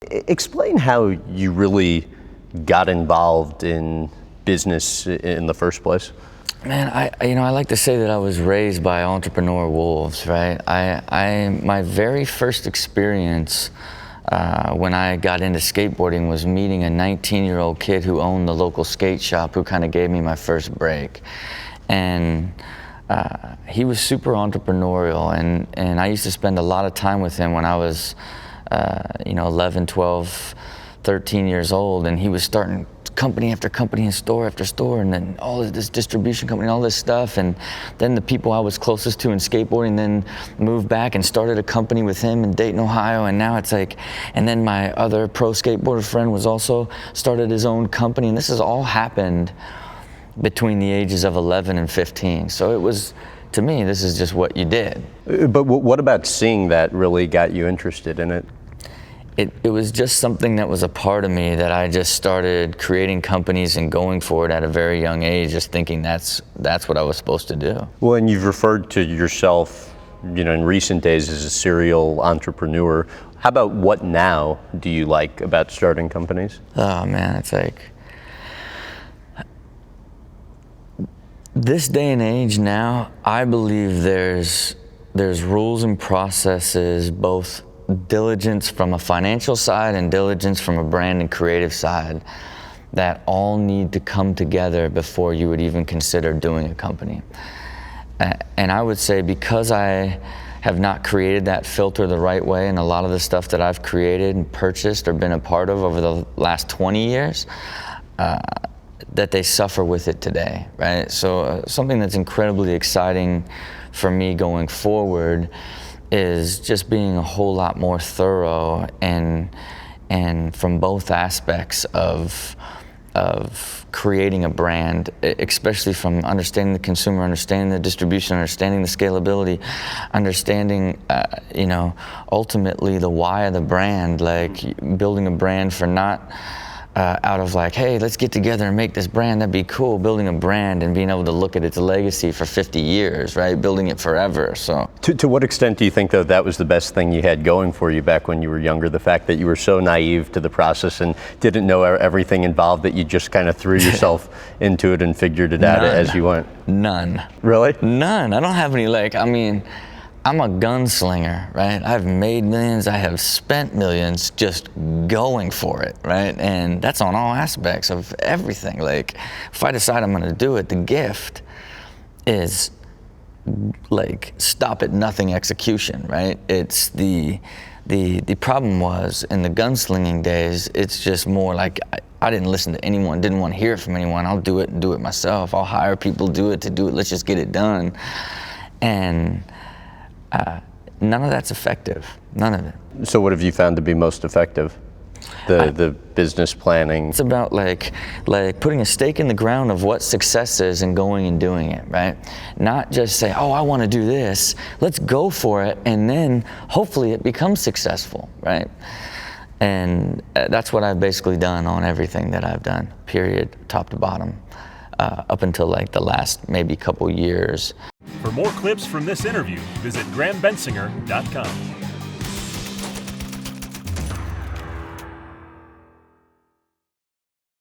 Explain how you really got involved in business in the first place. Man, I like to say that I was raised by entrepreneur wolves, right? My very first experience when I got into skateboarding was meeting a 19-year-old kid who owned the local skate shop, who kind of gave me my first break. And he was super entrepreneurial, and I used to spend a lot of time with him when I was 11, 12, 13 years old, and he was starting company after company and store after store, and then all of this distribution company, all this stuff. And then the people I was closest to in skateboarding then moved back and started a company with him in Dayton, Ohio. And now it's like, and then my other pro skateboarder friend was also started his own company. And this has all happened between the ages of 11 and 15. So it was, to me, this is just what you did. But what about seeing that really got you interested in it? It was just something that was a part of me, that I just started creating companies and going for it at a very young age, just thinking that's what I was supposed to do. Well, and you've referred to yourself, in recent days as a serial entrepreneur. How about what now do you like about starting companies? Oh man, it's like, this day and age now, I believe there's rules and processes, both diligence from a financial side and diligence from a brand and creative side, that all need to come together before you would even consider doing a company. And I would say, because I have not created that filter the right way, and a lot of the stuff that I've created and purchased or been a part of over the last 20 years, that they suffer with it today, right? So something that's incredibly exciting for me going forward is just being a whole lot more thorough and from both aspects of creating a brand, especially from understanding the consumer, understanding the distribution, understanding the scalability, understanding ultimately the why of the brand, like building a brand for not out of like, hey, let's get together and make this brand, that'd be cool. Building a brand and being able to look at its legacy for 50 years, right? Building it forever. So to what extent do you think, though, that was the best thing you had going for you back when you were younger? The fact that you were so naive to the process and didn't know everything involved, that you just kind of threw yourself into it and figured it out as you went? None. Really? None. I don't have any, I'm a gunslinger, right? I've made millions, I have spent millions just going for it, right? And that's on all aspects of everything. Like, if I decide I'm gonna do it, the gift is like stop at nothing execution, right? It's the problem was, in the gunslinging days, it's just more like, I didn't listen to anyone, didn't want to hear it from anyone. I'll do it and do it myself. I'll hire people to do it, let's just get it done. And none of that's effective, none of it. So what have you found to be most effective? The business planning? It's about like putting a stake in the ground of what success is and going and doing it, right? Not just say, oh, I want to do this. Let's go for it, and then hopefully it becomes successful, right? And that's what I've basically done on everything that I've done, period, top to bottom, up until like the last maybe couple years. For more clips from this interview, visit GrahamBensinger.com.